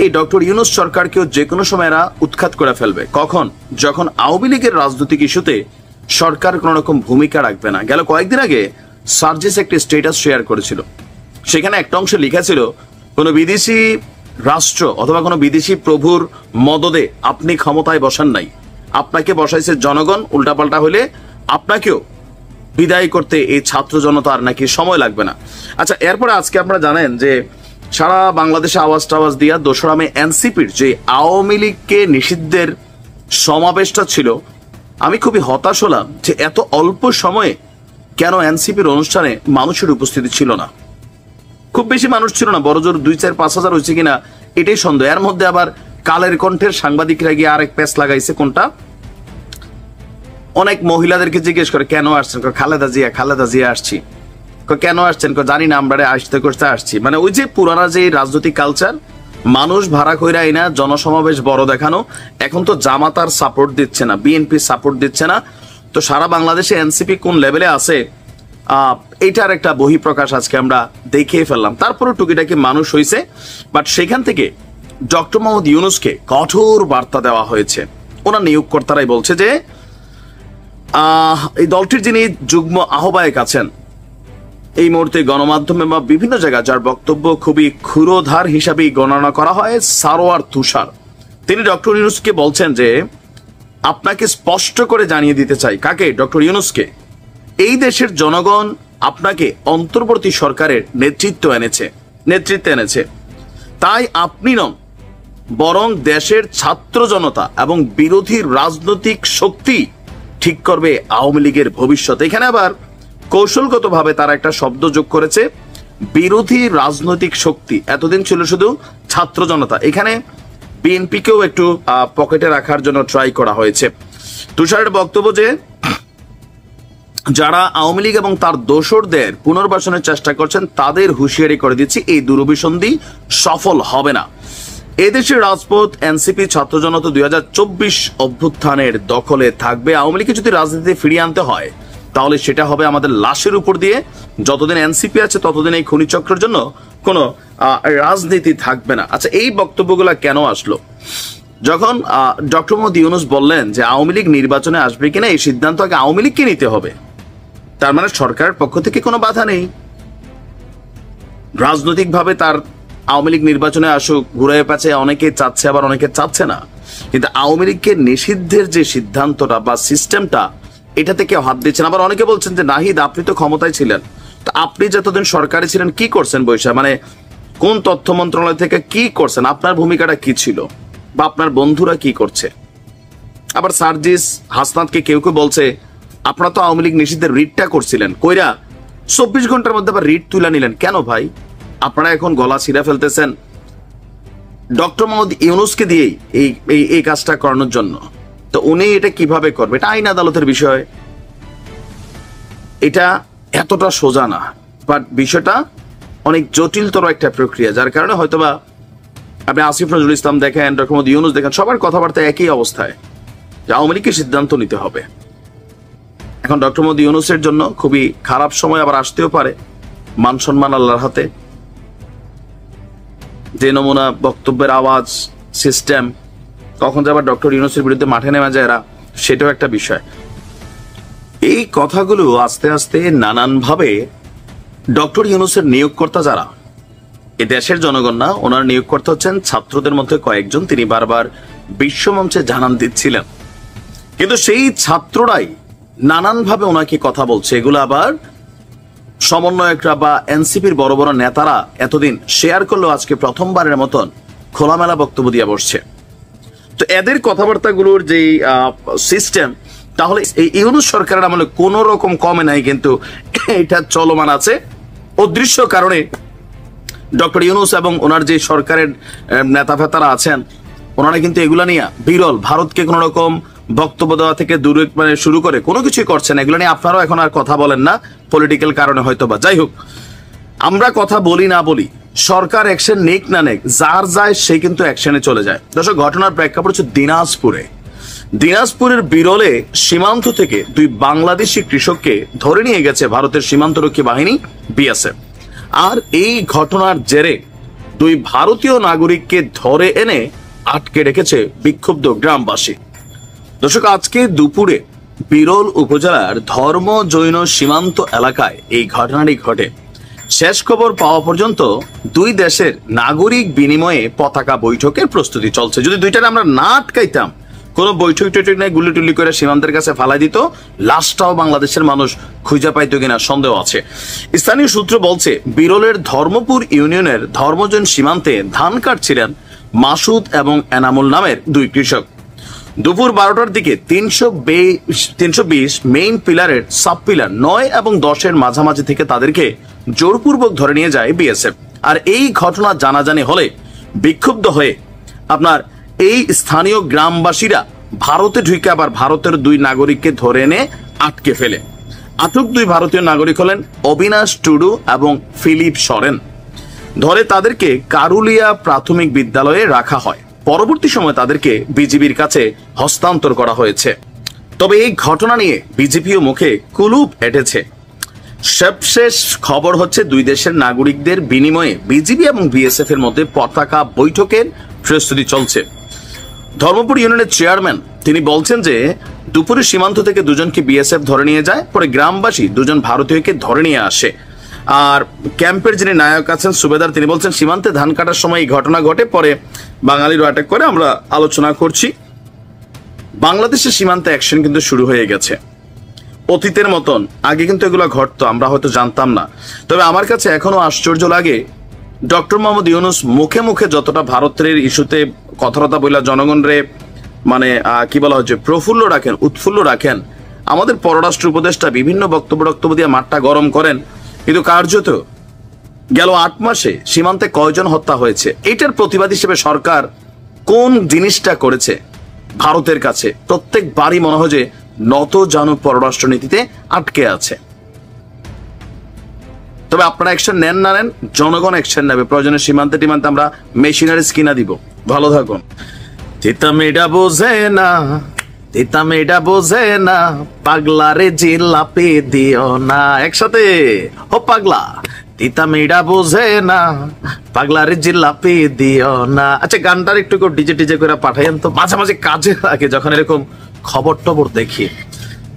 এই ডক্টর ইউনূস সরকারকেও যে কোনো সময় এরা উৎখাত করে ফেলবে। কখন? যখন আওয়ামী লীগের রাজনৈতিক ইস্যুতে সরকার কোন রকম ভূমিকা রাখবে না। গেল কয়েকদিন আগে সার্জিস একটি স্ট্যাটাস শেয়ার করেছিল, সেখানে একটা অংশে লেখা ছিল কোন বিদেশি রাষ্ট্র অথবা কোনো বিদেশি প্রভুর মদদে আপনি ক্ষমতায় বসান নাই, আপনাকে বসাইছে জনগণ, উল্টাপাল্টা হলে আপনাকেও বিদায় করতে এই ছাত্র জনতার নাকি সময় লাগবে না। আচ্ছা, এরপরে আজকে আপনারা জানেন যে সারা বাংলাদেশে আওয়াজ টাওয়াজ দিয়া 2রা মে এনসিপির যে আওয়ামী লীগকে নিষিদ্ধের সমাবেশটা ছিল, আমি খুবই হতাশ হলাম যে এত অল্প সময়ে কেন এনসিপির অনুষ্ঠানে মানুষের উপস্থিতি ছিল না। খুব বেশি মানুষ ছিল না, বড়জোর 2-4-5 হাজার হয়েছে কিনা এটাই সন্দেহ। এর মধ্যে আবার কালের কণ্ঠের সাংবাদিকরা গিয়ে আরেক প্যাচ লাগাইছে। কোনটা? অনেক মহিলাদেরকে জিজ্ঞেস করে কেন আসছেন, খালেদা জিয়া আসছি। কেন আসছেন? জানি না, আমরা আসতে করতে আসছি। মানে ওই যে পুরানা যে রাজনৈতিক কালচার, মানুষ ভাড়া কইরা আইনা জনসমাবেশ বড় দেখানো। এখন তো জামাতার সাপোর্ট দিচ্ছে না, বিএনপি সাপোর্ট দিচ্ছে না, তো সারা বাংলাদেশে এনসিপি কোন লেভেলে আছে এটার একটা বহিঃপ্রকাশ আজকে আমরা দেখিয়ে ফেললাম। তারপরে টুকিটাকি মানুষ হয়েছে, বাট সেখান থেকে ডক্টর মোহাম্মদ ইউনূসকে কঠোর বার্তা দেওয়া হয়েছে। ওনার নিয়োগকর্তারাই বলছে যে এই দলটির যিনি যুগ্ম আহ্বায়ক আছেন এই মুহূর্তে গণমাধ্যমে বা বিভিন্ন জায়গায় যার বক্তব্য খুবই ক্ষুরোধার হিসাবেই গণনা করা হয়, সারোয়ার তুষার, তিনি ডক্টর ইউনূসকে বলছেন যে আপনাকে স্পষ্ট করে জানিয়ে দিতে চাই। কাকে? ডক্টর ইউনূসকে। এই দেশের জনগণ আপনাকে অন্তর্বর্তী সরকারের নেতৃত্বে এনেছে, তাই আপনি নন, বরং দেশের ছাত্র জনতা এবং বিরোধী রাজনৈতিক শক্তি ঠিক করবে আওয়ামী লীগের ভবিষ্যৎ। এখানে আবার কৌশলগতভাবে তারা একটা শব্দ যোগ করেছে, বিরোধী রাজনৈতিক শক্তি। এতদিন ছিল শুধু ছাত্র জনতা, এখানে বিএনপিকেও একটু পকেটে রাখার জন্য ট্রাই করা হয়েছে। তুষারের বক্তব্য যে যারা আওয়ামী লীগ এবং তার দোসরদের পুনর্বাসনের চেষ্টা করছেন তাদের হুঁশিয়ারি করে দিচ্ছি, এই দুরভিসন্ধি সফল হবে না। এদেশের রাজপথ এনসিপি ছাত্র জনতা 2024 অভ্যুত্থানের দখলে থাকবে। আওয়ামী লীগকে যদি রাজনীতিতে ফিরিয়ে আনতে হয় তাহলে সেটা হবে আমাদের লাশের উপর দিয়ে। যতদিন এনসিপি আছে ততদিন এই খনিচক্রের জন্য কোনো রাজনীতি থাকবে না। আচ্ছা, এই বক্তব্যগুলো কেন আসলো? যখন ডক্টর মোহাম্মদ ইউনূস বললেন যে আওয়ামী লীগ নির্বাচনে আসবে কিনা এই সিদ্ধান্ত আগে আওয়ামী লীগকে নিতে হবে, তার মানে সরকারের পক্ষ থেকে কোনো বাধা নেই, রাজনৈতিকভাবে তার আওয়ামী লীগ নির্বাচনে আসুক, ঘুরে পেঁচে অনেকে চাচ্ছে আবার অনেকে চাচ্ছে না, কিন্তু আওয়ামী লীগকে নিষিদ্ধের যে সিদ্ধান্তটা বা সিস্টেমটা এটাতে কেউ হাত দিচ্ছেন। আবার অনেকে বলছেন যে নাহিদ আপনি তো ক্ষমতায় ছিলেন, তো আপনি যতদিন সরকারে ছিলেন কি করছেন বৈশা, মানে কোন তথ্য মন্ত্রণালয় থেকে কি করছেন, আপনার ভূমিকাটা কি ছিল বা আপনার বন্ধুরা কি করছে? আবার সার্জিস হাসনাতকে কেউ কেউ বলছে আপনারা তো আওয়ামী লীগ নিষিদ্ধের রিটটা করছিলেন, কইরা 24 ঘন্টার মধ্যে আবার রিট তুলে নিলেন কেন ভাই? আপনারা এখন গলা ছিঁড়ে ফেলতেছেন ডক্টর মোহাম্মদ ইউনূসকে দিয়েই এই কাজটা করানোর জন্য। তো উনি এটা কিভাবে করবে? এটা আইন আদালতের বিষয়, এটা এতটা সোজা না, বাট বিষয়টা অনেক জটিলতর একটা প্রক্রিয়া, যার কারণে হয়তোবা আপনি আসিফ নজরুল ইসলাম দেখেন, ডক্টর মোহাম্মদ ইউনূস দেখেন, সবার কথাবার্তা একই অবস্থায় যে আওয়ামী লীগকে সিদ্ধান্ত নিতে হবে। এখন ডক্টর মোহাম্মদ ইউনূসের জন্য খুবই খারাপ সময় আবার আসতেও পারে, মান সম্মান আল্লাহর হাতে, যে নমুনা বক্তব্যের আওয়াজ সিস্টেম, কখন যে আবার ডক্টর ইউনূসের বিরুদ্ধে মাঠে নেমে যায় এরা, সেটাও একটা বিষয়। এই কথাগুলো আস্তে আস্তে নানানভাবে ডক্টর ইউনূসের নিয়োগকর্তা যারা, এ দেশের জনগণ না, ওনার নিয়োগকর্তা হচ্ছেন ছাত্রদের মধ্যে কয়েকজন, তিনি বারবার বিশ্বমঞ্চে জানান দিচ্ছিলেন, কিন্তু সেই ছাত্ররাই নানানভাবে ওনাকে কথা বলছে। এগুলো আবার সমন্বয়করা বা এনসিপির বড় বড় নেতারা এতদিন শেয়ার করলেও আজকে প্রথমবারের মতন খোলামেলা বক্তব্য দিয়ে বসছে। তো এদের কথাবার্তাগুলোর যে সিস্টেম, তাহলে এই ইউনূস সরকারের আমলে কোন রকম কমে নাই, কিন্তু এটা চলমান আছে। অদৃশ্য কারণে ডক্টর ইউনূস এবং ওনার যে সরকারের নেতা ফেতারা আছেন ওনারা কিন্তু এগুলা নিয়ে বিরল, ভারতকে কোন রকম বক্তব্য দেওয়া থেকে দূরে মানে শুরু করে কোনো কিছুই করছেন, এগুলো নিয়ে আপনারাও এখন আর কথা বলেন না পলিটিক্যাল কারণে হয়তো বা। যাই হোক, আমরা কথা বলি না বলি, সরকার অ্যাকশন নেক না নেক, যার যায় সে কিন্তু অ্যাকশনে চলে যায়। দর্শক, ঘটনার প্রেক্ষাপট হচ্ছে দিনাজপুরের বিরলে সীমান্ত থেকে 2 বাংলাদেশি কৃষককে ধরে নিয়ে গেছে ভারতের সীমান্তরক্ষী বাহিনী বিএসএফ। আর এই ঘটনার জেরে দুই ভারতীয় নাগরিককে ধরে এনে আটকে রেখেছে বিক্ষুব্ধ গ্রামবাসী। দর্শক, আজকে দুপুরে বিরল উপজেলার ধর্ম জৈন সীমান্ত এলাকায় এই ঘটনাটি ঘটে। শেষ খবর পাওয়া পর্যন্ত দুই দেশের নাগরিক বিনিময়ে পতাকা বৈঠকের প্রস্তুতি চলছে। যদি দুইটারে আমরা না আটকাইতাম, কোনো বৈঠক টৈঠক নাই, গুলি টুলি করে সীমান্তের কাছে ফালাই দিত, লাশটাও বাংলাদেশের মানুষ খুঁজে পাইতো কিনা সন্দেহ আছে। স্থানীয় সূত্র বলছে, বিরলের ধর্মপুর ইউনিয়নের ধর্মজৈন সীমান্তে ধান কাটছিলেন মাসুদ এবং এনামুল নামের দুই কৃষক। দুপুর 12টার দিকে 320 মেইন পিলারের সাব পিলার 9 এবং 10-এর মাঝামাঝি থেকে তাদেরকে জোরপূর্বক ধরে নিয়ে যায় বিএসএফ। আর এই ঘটনা জানাজানি হলে বিক্ষুব্ধ হয়ে আপনার এই স্থানীয় গ্রামবাসীরা ভারতে ঢুকে আবার ভারতের দুই নাগরিককে ধরে এনে আটকে ফেলে। আটক দুই ভারতীয় নাগরিক হলেন অবিনাশ টুডু এবং ফিলিপ সরেন। ধরে তাদেরকে কারুলিয়া প্রাথমিক বিদ্যালয়ে রাখা হয়। পরবর্তী সময় তাদেরকে বিজিবির কাছে হস্তান্তর করা হয়েছে। তবে এই ঘটনা নিয়ে বিজেপিও মুখে কুলুপ এঁটেছে। সবশেষ খবর হচ্ছে, দুই দেশের নাগরিকদের বিনিময়ে বিজিবি এবং বিএসএফ এর মধ্যে পতাকা বৈঠকের প্রস্তুতি চলছে। ধর্মপুর ইউনিয়নের চেয়ারম্যান তিনি বলছেন যে দুপুরে সীমান্ত থেকে দুজনকে বিএসএফ ধরে নিয়ে যায়, পরে গ্রামবাসী দুজন ভারতীয়কে ধরে নিয়ে আসে। আর ক্যাম্পের যিনি নায়ক আছেন সুবেদার, তিনি বলছেন সীমান্তে ধান কাটার সময় এই ঘটনা ঘটে, পরে বাঙালিরা অ্যাটাক করে। আমরা আলোচনা করছি, বাংলাদেশের সীমান্তে অ্যাকশন কিন্তু শুরু হয়ে গেছে। অতীতের মতন আগে কিন্তু এগুলো ঘটতো, আমরা হয়তো জানতাম না। তবে আমার কাছে এখনো আশ্চর্য লাগে, ডক্টর মোহাম্মদ ইউনূস মুখে মুখে যতটা ভারতের ইস্যুতে কথাবার্তা বইলা জনগণরে মানে কি বলা হচ্ছে প্রফুল্ল রাখেন, উৎফুল্ল রাখেন, আমাদের পররাষ্ট্র উপদেষ্টা বিভিন্ন বক্তব্য দিয়ে মাঠটা গরম করেন, কিন্তু কার্যত গেল 8 মাসে সীমান্তে কয়জন হত্যা হয়েছে, এটার প্রতিবাদ হিসেবে সরকার কোন জিনিসটা করেছে ভারতের কাছে? প্রত্যেকবারই মনে হয় যে নত জানু পররাষ্ট্র নীতিতে আটকে আছে। তবে আপনারা অ্যাকশন নেন না নেন, জনগণ অ্যাকশন নেবে। প্রয়োজনে সীমান্তে টিমান্তে আমরা মেশিনারিজ কিনা দিব। ভালো থাকুন। তিতা মেয়েটা বোঝে না, তিতা মেয়েটা বোঝে না, পাগলারে জিলাপি দিও না। একসাথে, ও পাগলা, তিতা মেয়েটা বোঝে না, পাগলারে জিলাপি দিও না। আচ্ছা, গানটার একটু ডিজে টিজে করে পাঠাইন তো, মাঝে মাঝে কাজে লাগে যখন এরকম খবর টবর দেখি।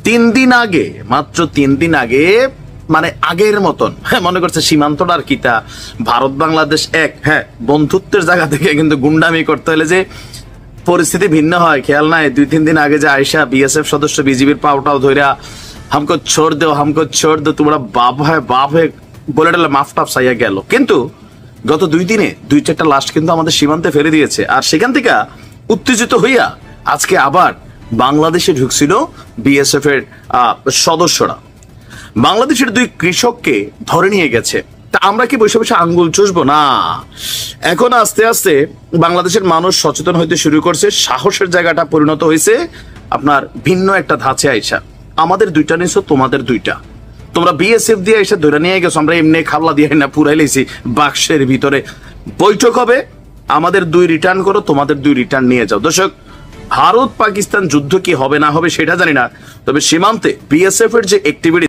3 দিন আগে, মাত্র 3 দিন আগে, মানে আগের মতন মনে করছে সীমান্তটার কিতা, ভারত বাংলাদেশ এক, হ্যাঁ বন্ধুত্বের জায়গা থেকে কিন্তু গুন্ডামি করতে হলে যে পরিস্থিতি ভিন্ন হয় খেয়াল নাই। 2-3 দিন আগে যে আয়সা বিএসএফ সদস্য বিজিবির পাউটাও ধইরা হামকো ছোড় দো তোমরা বাপ হয়ে বলে ডালে মাফ টাফ চাইয়া গেল। কিন্তু গত 2 দিনে 2-4টা লাশ কিন্তু আমাদের সীমান্তে ফেলে দিয়েছে। আর সেখান থেকে উত্তেজিত হইয়া আজকে আবার বাংলাদেশে ঢুকছিল বিএসএফ এর সদস্যরা। বাংলাদেশের 2 কৃষককে ধরে নিয়ে গেছে। তা আমরা কি বসে বসে আঙ্গুল চুষবো? না, এখন আস্তে আস্তে বাংলাদেশের মানুষ সচেতন হইতে শুরু করছে। সাহসের জায়গাটা পরিণত হয়েছে আপনার ভিন্ন একটা ধাঁচে আইসা। আমাদের 2টা নিছো, তোমাদের 2টা। তোমরা বিএসএফ দিয়ে এসে ধরে নিয়ে গেছো, আমরা এমনি খাবলা দিয়ে না পুরাই লেছি বাক্সের ভিতরে। বৈঠক হবে, আমাদের 2 রিটার্ন করো, তোমাদের 2 রিটার্ন নিয়ে যাও। দর্শক, ভারত পাকিস্তান যুদ্ধ কি হবে না হবে সেটা জানি না, তবে সীমান্তে বিএসএফ এর যে অ্যাক্টিভিটি